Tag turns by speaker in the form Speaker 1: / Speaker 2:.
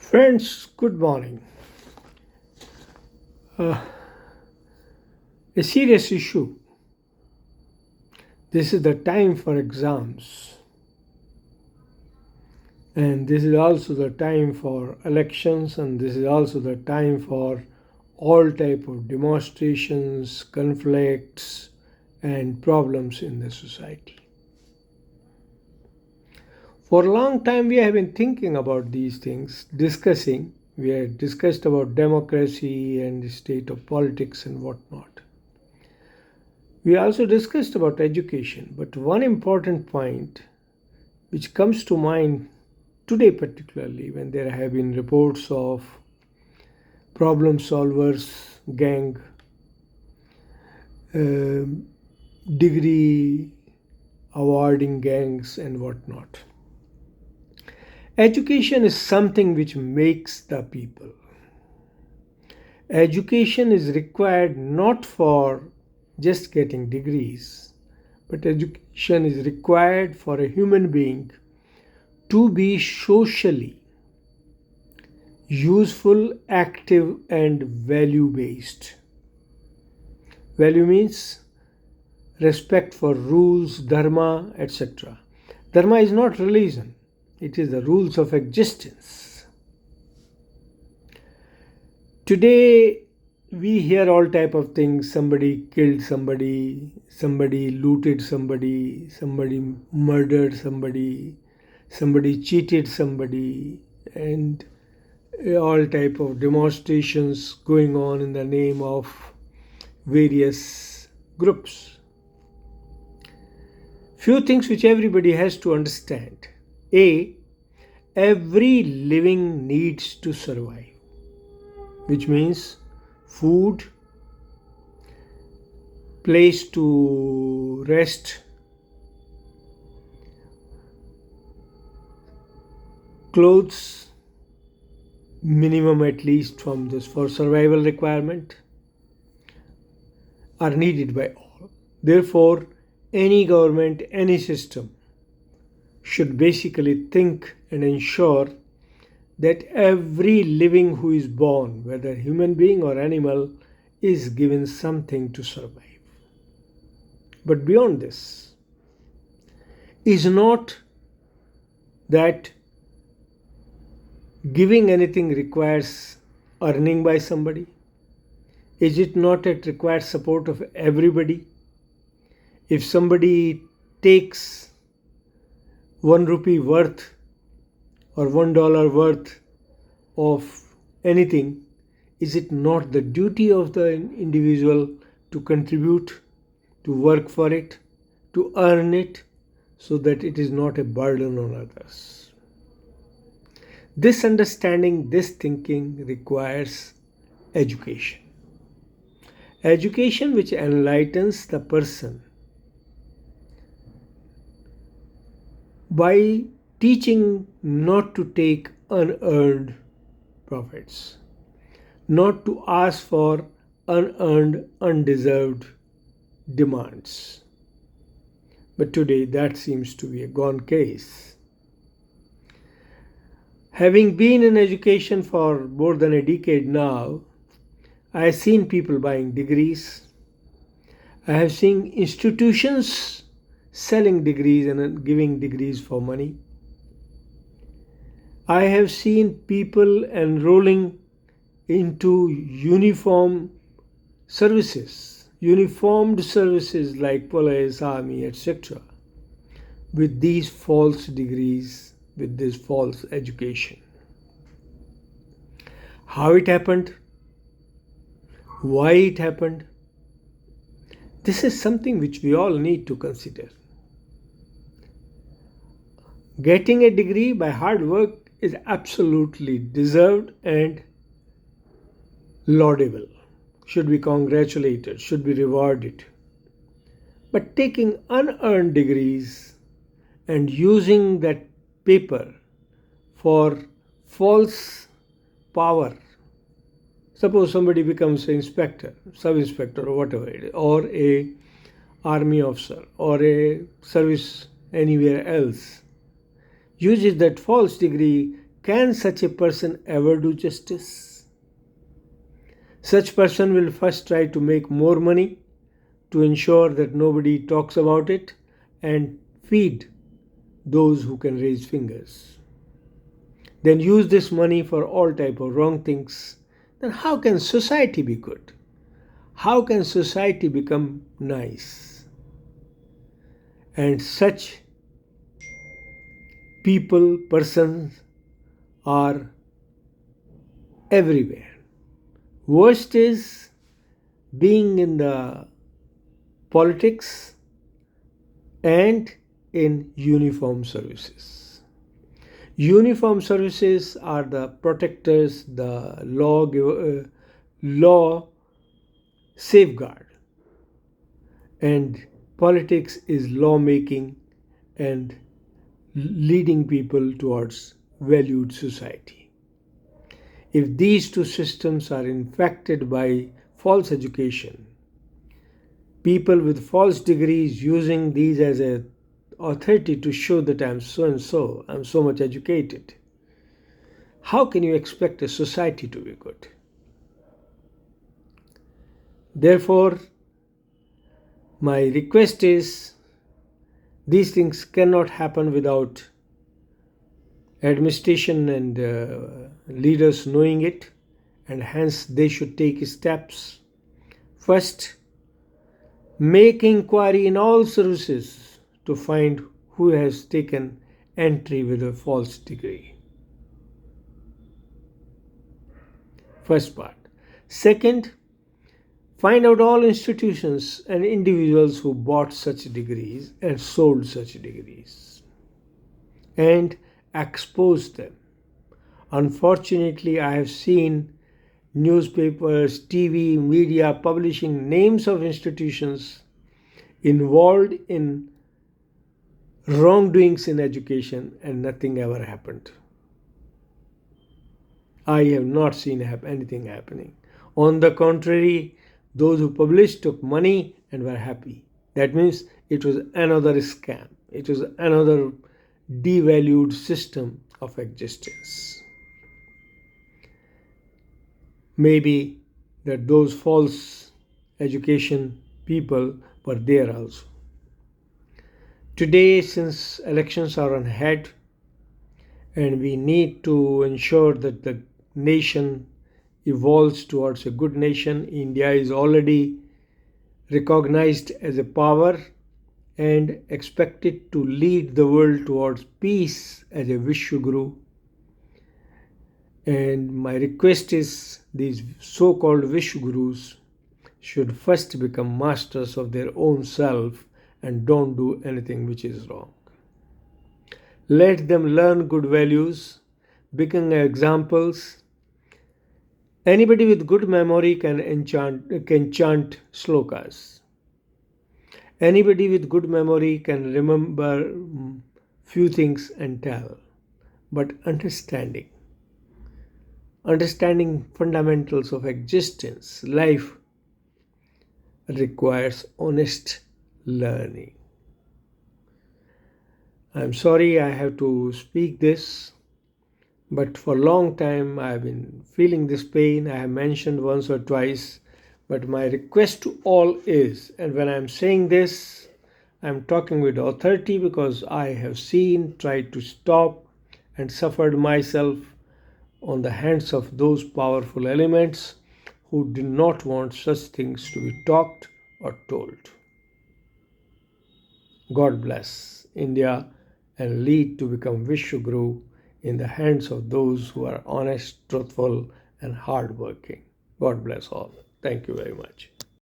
Speaker 1: Friends, good morning. A serious issue. This is the time for exams, and this is also the time for elections, and this is also the time for all type of demonstrations, conflicts, and problems in the society. For a long time, we have been thinking about these things, discussing. We have discussed about democracy and the state of politics and whatnot. We also discussed about education, but one important point which comes to mind today, particularly when there have been reports of problem solvers, gang, degree awarding gangs, and whatnot. Education is something which makes the people. Education is required not for just getting degrees, but education is required for a human being to be socially useful, active, and value based. Value means respect for rules, dharma, etc. Dharma is not religion, it is the rules of existence. Today we hear all type of things. Somebody killed somebody, somebody looted somebody, somebody murdered somebody, somebody cheated somebody, and all type of demonstrations going on in the name of various groups. Few things which everybody has to understand. A, every living needs to survive, which means food, place to rest, clothes, minimum at least from this for survival requirement, are needed by all. Therefore, any government, any system should basically think and ensure that every living who is born, whether human being or animal, is given something to survive. But beyond this, is not that giving anything requires earning by somebody? Is it not it requires support of everybody? If somebody takes 1 rupee worth or $1 worth of anything, is it not the duty of the individual to contribute, to work for it, to earn it, so that it is not a burden on others? This understanding, this thinking requires education. Education which enlightens the person by teaching not to take unearned profits, not to ask for unearned, undeserved demands. But today that seems to be a gone case. Having been in education for more than a decade now, I have seen people buying degrees. I have seen institutions selling degrees and giving degrees for money. I have seen people enrolling into uniformed services like police, army, etc., with these false degrees, with this false education. How it happened? Why it happened? This is something which we all need to consider. Getting a degree by hard work is absolutely deserved and laudable, should be congratulated, should be rewarded. But taking unearned degrees and using that paper for false power, suppose somebody becomes an inspector, sub-inspector or whatever it is, or a army officer or a service anywhere else, uses that false degree, can such a person ever do justice? Such person will first try to make more money to ensure that nobody talks about it and feed those who can raise fingers. Then use this money for all type of wrong things. Then how can society be good? How can society become nice? And such people, persons are everywhere. Worst is being in the politics and in uniform services. Uniform services are the protectors, the law safeguard, and politics is lawmaking and leading people towards valued society. If these two systems are infected by false education, people with false degrees using these as a authority to show that I'm so and so, I'm so much educated, how can you expect a society to be good? Therefore, my request is, these things cannot happen without administration and leaders knowing it, and hence they should take steps. First, make inquiry in all services to find who has taken entry with a false degree. First part. Second, find out all institutions and individuals who bought such degrees and sold such degrees and expose them. Unfortunately, I have seen newspapers, TV, media publishing names of institutions involved in wrongdoings in education and nothing ever happened. I have not seen anything happening. On the contrary, those who published took money and were happy. That means it was another scam. It was another devalued system of existence. Maybe that those false education people were there also. Today, since elections are on ahead, and we need to ensure that the nation evolves towards a good nation, India is already recognized as a power and expected to lead the world towards peace as a Vishwaguru. And my request is, these so-called Vishwagurus should first become masters of their own self and don't do anything which is wrong. Let them learn good values, become examples. Anybody with good memory can chant slokas. Anybody with good memory can remember few things and tell. But understanding fundamentals of existence, life, requires honest learning. I'm sorry I have to speak this, but for a long time I have been feeling this pain. I have mentioned once or twice, but my request to all is, and when I'm saying this, I'm talking with authority because I have seen, tried to stop, and suffered myself on the hands of those powerful elements who do not want such things to be talked or told. God bless India and lead to become Vishwaguru in the hands of those who are honest, truthful, and hardworking. God bless all. Thank you very much.